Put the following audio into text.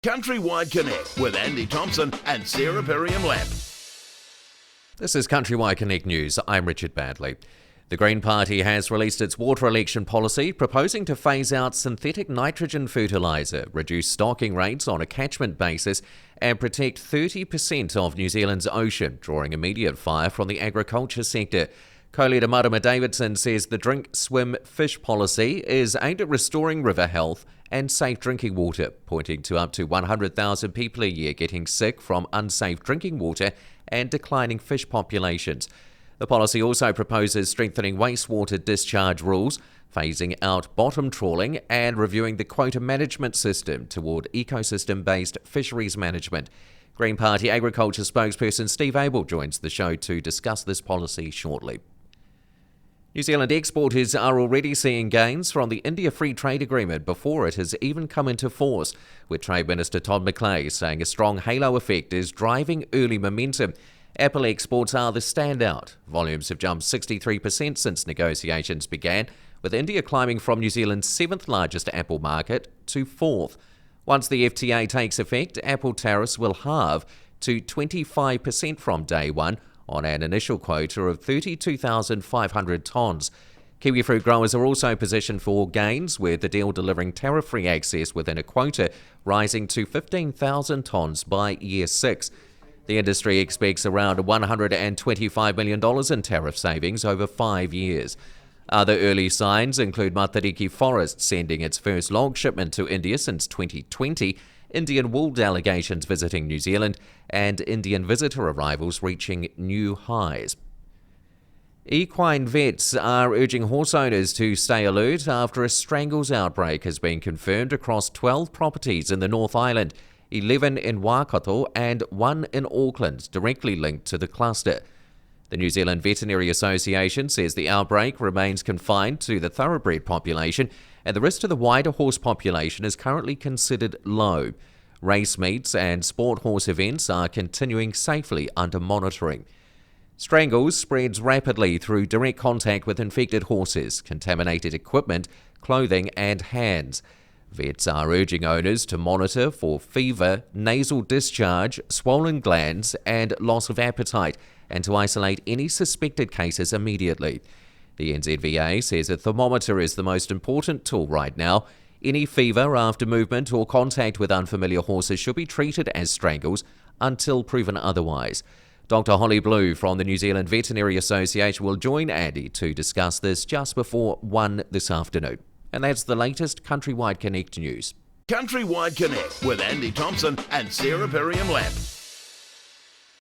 Countrywide Connect with Andy Thompson and Sarah Perriam-Lamp. This is Countrywide Connect News. I'm Richard Badley. The Green Party has released its water election policy, proposing to phase out synthetic nitrogen fertiliser, reduce stocking rates on a catchment basis, and protect 30% of New Zealand's ocean, drawing immediate fire from the agriculture sector. Co-leader Marama Davidson says the drink, swim, fish policy is aimed at restoring river health and safe drinking water, pointing to up to 100,000 people a year getting sick from unsafe drinking water and declining fish populations. The policy also proposes strengthening wastewater discharge rules, phasing out bottom trawling and reviewing the Quota Management System toward ecosystem-based fisheries management. Green Party Agriculture spokesperson Steve Abel joins the show to discuss this policy shortly. New Zealand exporters are already seeing gains from the India Free Trade Agreement before it has even come into force, with Trade Minister Todd McClay saying a strong halo effect is driving early momentum. Apple exports are the standout. Volumes have jumped 63% since negotiations began, with India climbing from New Zealand's 7th largest Apple market to 4th. Once the FTA takes effect, Apple tariffs will halve to 25% from day one, on an initial quota of 32,500 tonnes. Kiwi fruit growers are also positioned for gains, with the deal delivering tariff-free access within a quota, rising to 15,000 tonnes by year 6. The industry expects around $125 million in tariff savings over 5 years. Other early signs include Matariki Forest sending its first log shipment to India since 2020, Indian wool delegations visiting New Zealand, and Indian visitor arrivals reaching new highs. Equine vets are urging horse owners to stay alert after a Strangles outbreak has been confirmed across 12 properties in the North Island, 11 in Waikato and 1 in Auckland, directly linked to the cluster. The New Zealand Veterinary Association says the outbreak remains confined to the thoroughbred population, and the risk to the wider horse population is currently considered low. Race meets and sport horse events are continuing safely under monitoring. Strangles spreads rapidly through direct contact with infected horses, contaminated equipment, clothing and hands. Vets are urging owners to monitor for fever, nasal discharge, swollen glands and loss of appetite, and to isolate any suspected cases immediately. The NZVA says a thermometer is the most important tool right now. Any fever after movement or contact with unfamiliar horses should be treated as strangles until proven otherwise. Dr. Holly Blue from the New Zealand Veterinary Association will join Andy to discuss this just before 1 this afternoon. And that's the latest Countrywide Connect news. Countrywide Connect with Andy Thompson and Sarah Perriam-Lamp.